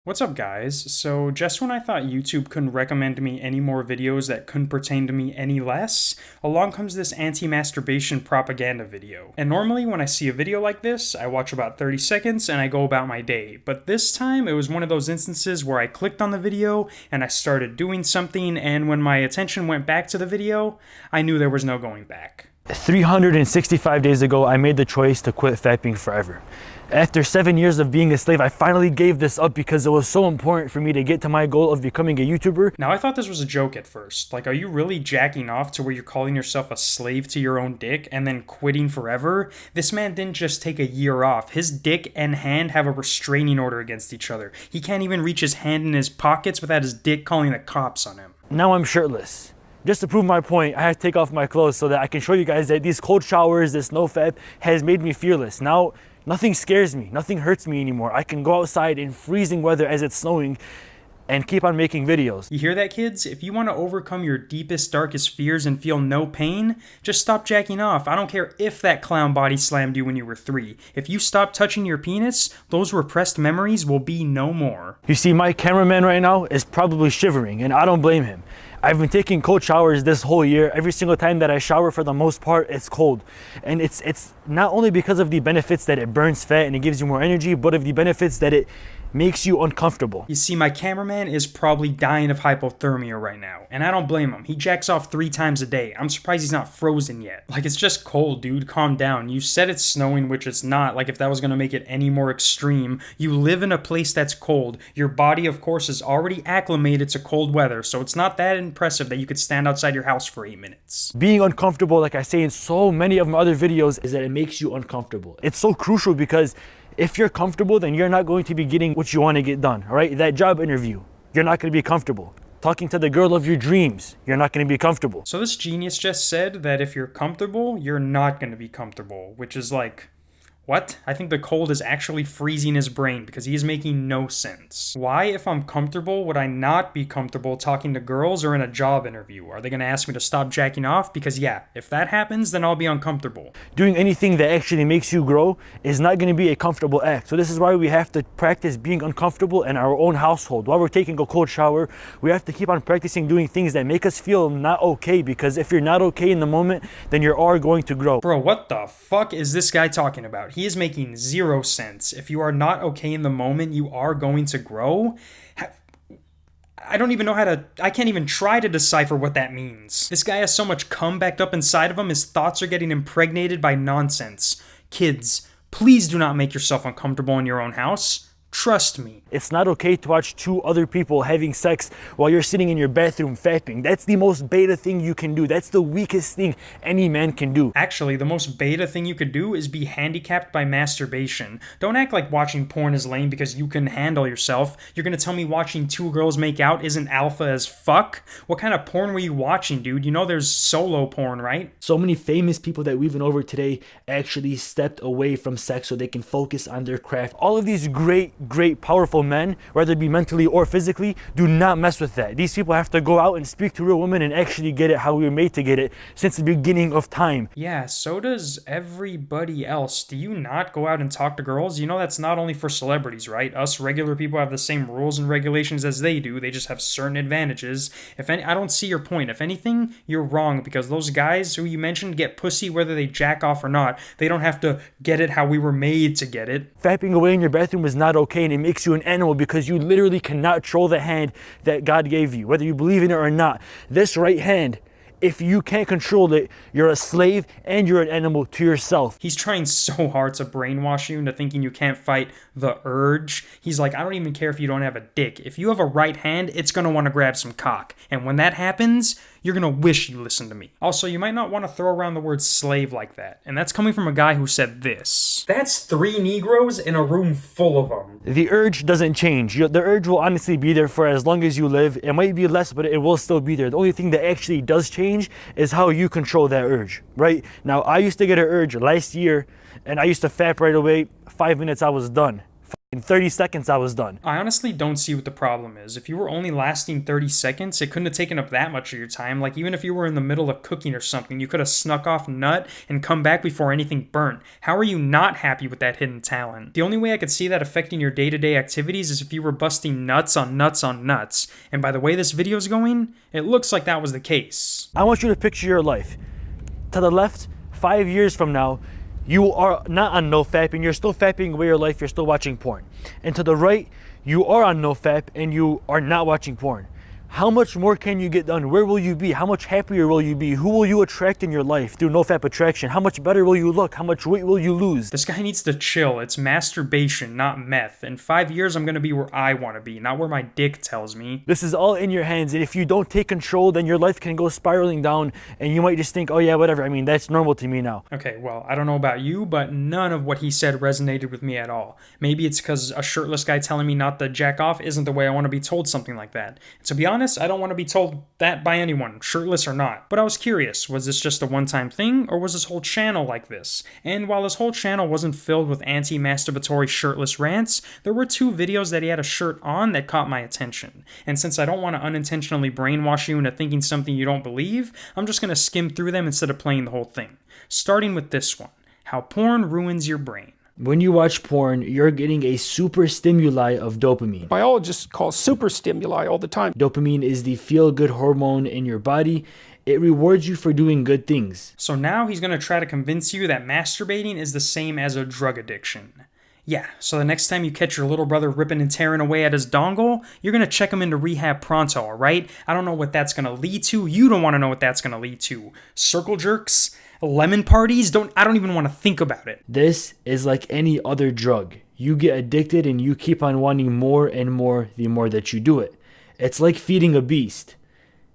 What's up, guys? So just when I thought YouTube couldn't recommend me any more videos that couldn't pertain to me any less, along comes this anti-masturbation propaganda video. And normally when I see a video like this, I watch about 30 seconds and I go about my day. But this time it was one of those instances where I clicked on the video and I started doing something, and when my attention went back to the video, I knew there was no going back. 365 days ago, I made the choice to quit fapping forever. After 7 years of being a slave, I finally gave this up because it was so important for me to get to my goal of becoming a YouTuber. Now, I thought this was a joke at first. Like, are you really jacking off to where you're calling yourself a slave to your own dick and then quitting forever? This man didn't just take a year off. His dick and hand have a restraining order against each other. He can't even reach his hand in his pockets without his dick calling the cops on him. Now I'm shirtless. Just to prove my point, I had to take off my clothes so that I can show you guys that these cold showers, this Nofap, has made me fearless. Now, nothing scares me, nothing hurts me anymore. I can go outside in freezing weather as it's snowing and keep on making videos. You hear that, kids? If you want to overcome your deepest, darkest fears and feel no pain, just stop jacking off. I don't care if that clown body slammed you when you were 3. If you stop touching your penis, those repressed memories will be no more. You see, my cameraman right now is probably shivering, and I don't blame him. I've been taking cold showers this whole year. Every single time that I shower, for the most part, it's cold. And it's not only because of the benefits that it burns fat and it gives you more energy, but of the benefits that it makes you uncomfortable. You see, my cameraman is probably dying of hypothermia right now, and I don't blame him. He jacks off 3 times a day. I'm surprised he's not frozen yet. Like, it's just cold, dude. Calm down. You said it's snowing, which it's not. Like, if that was gonna make it any more extreme. You live in a place that's cold. Your body, of course, is already acclimated to cold weather, so it's not that impressive that you could stand outside your house for 8 minutes. Being uncomfortable, like I say in so many of my other videos, is that it makes you uncomfortable. It's so crucial because if you're comfortable, then you're not going to be getting what you want to get done, all right? That job interview, you're not going to be comfortable. Talking to the girl of your dreams, you're not going to be comfortable. So this genius just said that if you're comfortable, you're not going to be comfortable, which is like, what? I think the cold is actually freezing his brain because he is making no sense. Why, if I'm comfortable, would I not be comfortable talking to girls or in a job interview? Are they going to ask me to stop jacking off? Because yeah, if that happens, then I'll be uncomfortable. Doing anything that actually makes you grow is not going to be a comfortable act. So this is why we have to practice being uncomfortable in our own household. While we're taking a cold shower, we have to keep on practicing doing things that make us feel not okay, because if you're not okay in the moment, then you are going to grow. Bro, what the fuck is this guy talking about? He is making zero sense. If you are not okay in the moment, you are going to grow? I don't even know I can't even try to decipher what that means. This guy has so much cum backed up inside of him, his thoughts are getting impregnated by nonsense. Kids, please do not make yourself uncomfortable in your own house. Trust me. It's not okay to watch 2 other people having sex while you're sitting in your bathroom fapping. That's the most beta thing you can do. That's the weakest thing any man can do. Actually, the most beta thing you could do is be handicapped by masturbation. Don't act like watching porn is lame because you can handle yourself. You're gonna tell me watching 2 girls make out isn't alpha as fuck? What kind of porn were you watching, dude? You know there's solo porn, right? So many famous people that we've been over today actually stepped away from sex so they can focus on their craft. All of these great, powerful men, whether it be mentally or physically, do not mess with that. These people have to go out and speak to real women and actually get it how we were made to get it since the beginning of time. Yeah, so does everybody else. Do you not go out and talk to girls? You know that's not only for celebrities, right? Us regular people have the same rules and regulations as they do. They just have certain advantages. I don't see your point. If anything, you're wrong, because those guys who you mentioned get pussy whether they jack off or not. They don't have to get it how we were made to get it. Fapping away in your bathroom is not okay, and it makes you an animal because you literally cannot control the hand that God gave you, whether you believe in it or not. This right hand, if you can't control it, you're a slave and you're an animal to yourself. He's trying so hard to brainwash you into thinking you can't fight the urge. He's like, I don't even care if you don't have a dick. If you have a right hand, it's gonna want to grab some cock. And when that happens, you're gonna wish you listened to me. Also, you might not want to throw around the word slave like that. And that's coming from a guy who said this. That's 3 Negroes in a room full of them. The urge doesn't change. The urge will honestly be there for as long as you live. It might be less, but it will still be there. The only thing that actually does change is how you control that urge, right? Now, I used to get an urge last year, and I used to fap right away. 5 minutes, I was done. In 30 seconds, I was done. I honestly don't see what the problem is. If you were only lasting 30 seconds, it couldn't have taken up that much of your time. Like, even if you were in the middle of cooking or something, you could have snuck off nut and come back before anything burnt. How are you not happy with that hidden talent? The only way I could see that affecting your day-to-day activities is if you were busting nuts on nuts on nuts. And by the way this video's going, it looks like that was the case. I want you to picture your life. To the left, 5 years from now, you are not on Nofap and you're still fapping away your life, you're still watching porn. And to the right, you are on Nofap and you are not watching porn. How much more can you get done? Where will you be? How much happier will you be? Who will you attract in your life through Nofap attraction? How much better will you look? How much weight will you lose? This guy needs to chill. It's masturbation, not meth. In 5 years, I'm gonna be where I wanna be, not where my dick tells me. This is all in your hands, and if you don't take control, then your life can go spiraling down, and you might just think, oh yeah, whatever. I mean, that's normal to me now. Okay, well, I don't know about you, but none of what he said resonated with me at all. Maybe it's because a shirtless guy telling me not to jack off isn't the way I want to be told something like that. And to be honest, I don't want to be told that by anyone, shirtless or not. But I was curious, was this just a one-time thing, or was his whole channel like this? And while his whole channel wasn't filled with anti-masturbatory shirtless rants, there were 2 videos that he had a shirt on that caught my attention. And since I don't want to unintentionally brainwash you into thinking something you don't believe, I'm just going to skim through them instead of playing the whole thing. Starting with this one, how porn ruins your brain. When you watch porn, you're getting a super stimuli of dopamine. Biologists call super stimuli all the time. Dopamine is the feel-good hormone in your body. It rewards you for doing good things. So now he's going to try to convince you that masturbating is the same as a drug addiction. Yeah, so the next time you catch your little brother ripping and tearing away at his dongle, you're going to check him into rehab pronto, alright? I don't know what that's going to lead to. You don't want to know what that's going to lead to. Circle jerks? Lemon parties? I don't even want to think about it. This is like any other drug. You get addicted and you keep on wanting more and more the more that you do it. It's like feeding a beast.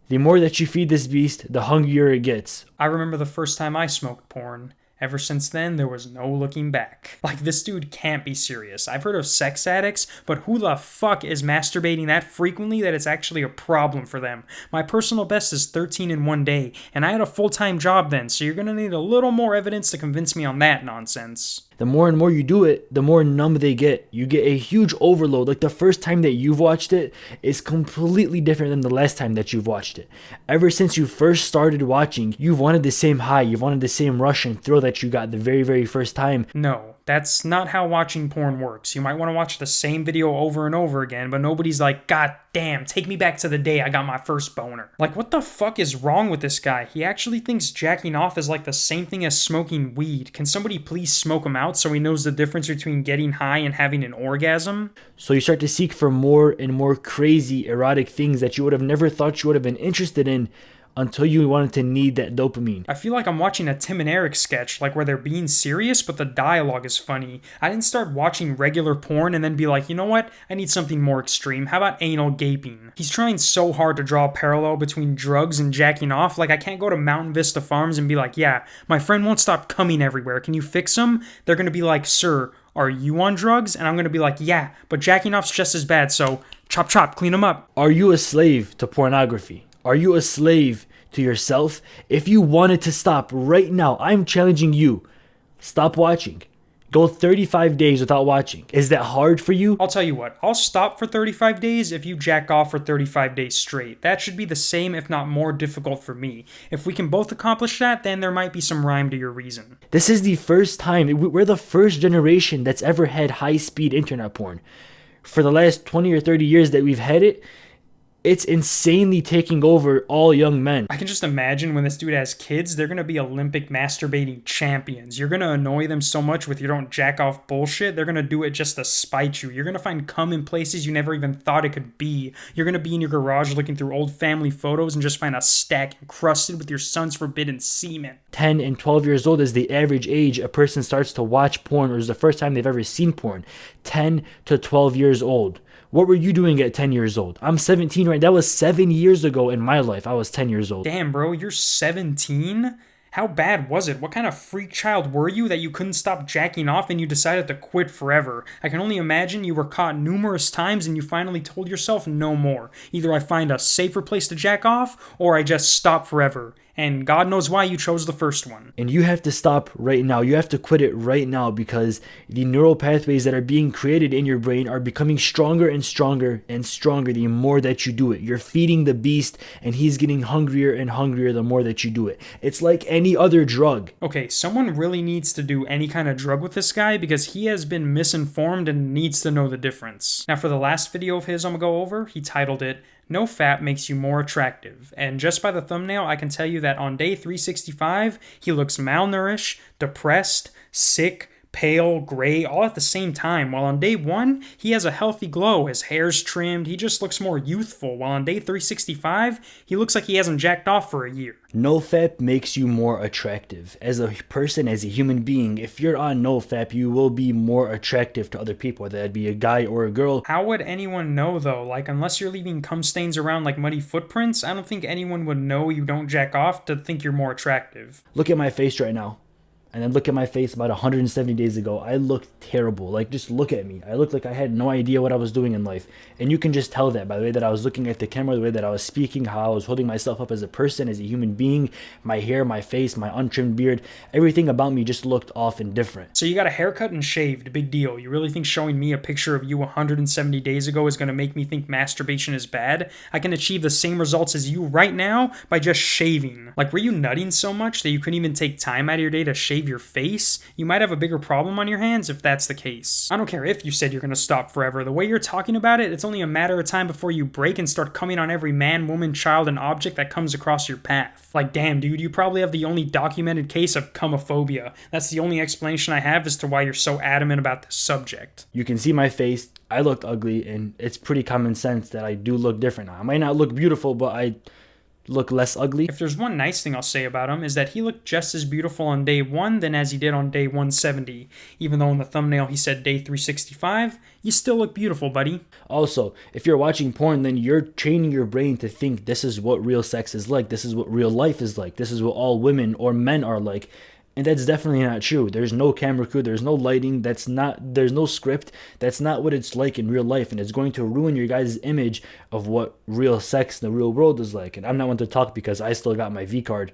The more that you feed this beast, the hungrier it gets. I remember the first time I smoked porn. Ever since then, there was no looking back. Like, this dude can't be serious. I've heard of sex addicts, but who the fuck is masturbating that frequently that it's actually a problem for them? My personal best is 13 in one day, and I had a full-time job then, so you're gonna need a little more evidence to convince me on that nonsense. The more and more you do it, the more numb they get. You get a huge overload. Like the first time that you've watched it is completely different than the last time that you've watched it. Ever since you first started watching, you've wanted the same high, you've wanted the same rush and thrill that you got the very, very first time. No, that's not how watching porn works. You might want to watch the same video over and over again, but nobody's like, God damn, take me back to the day I got my first boner. Like, what the fuck is wrong with this guy? He actually thinks jacking off is like the same thing as smoking weed. Can somebody please smoke him out so he knows the difference between getting high and having an orgasm? So you start to seek for more and more crazy, erotic things that you would have never thought you would have been interested in until you wanted to need that dopamine. I feel like I'm watching a Tim and Eric sketch, like where they're being serious, but the dialogue is funny. I didn't start watching regular porn and then be like, you know what? I need something more extreme. How about anal gaping? He's trying so hard to draw a parallel between drugs and jacking off. Like, I can't go to Mountain Vista Farms and be like, yeah, my friend won't stop coming everywhere. Can you fix him? They're gonna be like, sir, are you on drugs? And I'm gonna be like, yeah, but jacking off's just as bad, so chop chop, clean him up. Are you a slave to pornography? Are you a slave to yourself? If you wanted to stop right now, I'm challenging you. Stop watching. Go 35 days without watching. Is that hard for you? I'll tell you what, I'll stop for 35 days if you jack off for 35 days straight. That should be the same, if not more difficult for me. If we can both accomplish that, then there might be some rhyme to your reason. This is the first time, we're the first generation that's ever had high-speed internet porn. For the last 20 or 30 years that we've had it, it's insanely taking over all young men. I can just imagine when this dude has kids, they're going to be Olympic masturbating champions. You're going to annoy them so much with your don't jack off bullshit, they're going to do it just to spite you. You're going to find cum in places you never even thought it could be. You're going to be in your garage looking through old family photos and just find a stack encrusted with your son's forbidden semen. 10 and 12 years old is the average age a person starts to watch porn, or is the first time they've ever seen porn. 10 to 12 years old. What were you doing at 10 years old? I'm 17 right now. That was 7 years ago in my life. I was 10 years old. Damn, bro, you're 17? How bad was it? What kind of freak child were you that you couldn't stop jacking off and you decided to quit forever? I can only imagine you were caught numerous times and you finally told yourself no more. Either I find a safer place to jack off or I just stop forever. And God knows why you chose the first one. And you have to stop right now. You have to quit it right now, because the neural pathways that are being created in your brain are becoming stronger and stronger and stronger the more that you do it. You're feeding the beast, and he's getting hungrier and hungrier the more that you do it. It's like any other drug. Okay, someone really needs to do any kind of drug with this guy because he has been misinformed and needs to know the difference. Now, for the last video of his I'm gonna go over, he titled it, "Nofap makes you more attractive." And just by the thumbnail, I can tell you that on day 365, he looks malnourished, depressed, sick, pale, gray, all at the same time. While on day 1, he has a healthy glow. His hair's trimmed, he just looks more youthful. While on day 365, he looks like he hasn't jacked off for a year. NoFap makes you more attractive. As a person, as a human being, if you're on NoFap, you will be more attractive to other people, whether that be a guy or a girl. How would anyone know though? Like, unless you're leaving cum stains around like muddy footprints, I don't think anyone would know you don't jack off to think you're more attractive. Look at my face right now. And then look at my face about 170 days ago. I looked terrible. Like, just look at me. I looked like I had no idea what I was doing in life. And you can just tell that by the way that I was looking at the camera, the way that I was speaking, how I was holding myself up as a person, as a human being, my hair, my face, my untrimmed beard. Everything about me just looked off and different. So you got a haircut and shaved, big deal. You really think showing me a picture of you 170 days ago is going to make me think masturbation is bad? I can achieve the same results as you right now by just shaving. Like, were you nutting so much that you couldn't even take time out of your day to shave your face? You might have a bigger problem on your hands if that's the case. I don't care if you said you're gonna stop forever. The way you're talking about it, it's only a matter of time before you break and start coming on every man, woman, child, and object that comes across your path. Like, damn, dude, you probably have the only documented case of cumophobia. That's the only explanation I have as to why you're so adamant about this subject. You can see my face. I looked ugly, and it's pretty common sense that I do look different now. I might not look beautiful, but I look less ugly. If there's one nice thing I'll say about him is that he looked just as beautiful on day 1 than as he did on day 170. Even though in the thumbnail he said day 365, you still look beautiful, buddy. Also, if you're watching porn, then you're training your brain to think this is what real sex is like. This is what real life is like. This is what all women or men are like. And that's definitely not true. There's no camera crew, there's no lighting, there's no script. That's not what it's like in real life, and it's going to ruin your guys' image of what real sex in the real world is like. And I'm not one to talk because I still got my V card.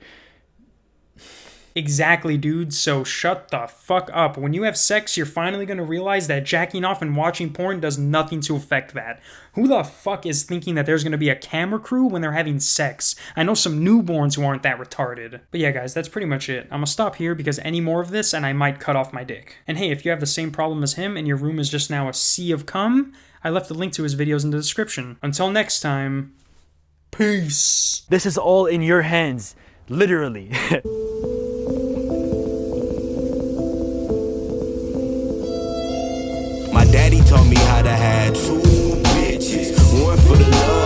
Exactly, dude, so shut the fuck up. When you have sex, you're finally gonna realize that jacking off and watching porn does nothing to affect that. Who the fuck is thinking that there's gonna be a camera crew when they're having sex? I know some newborns who aren't that retarded. But yeah, guys, that's pretty much it. I'm gonna stop here because any more of this and I might cut off my dick. And hey, if you have the same problem as him and your room is just now a sea of cum, I left a link to his videos in the description. Until next time, peace. This is all in your hands, literally. My daddy taught me how to have two bitches, one for the love.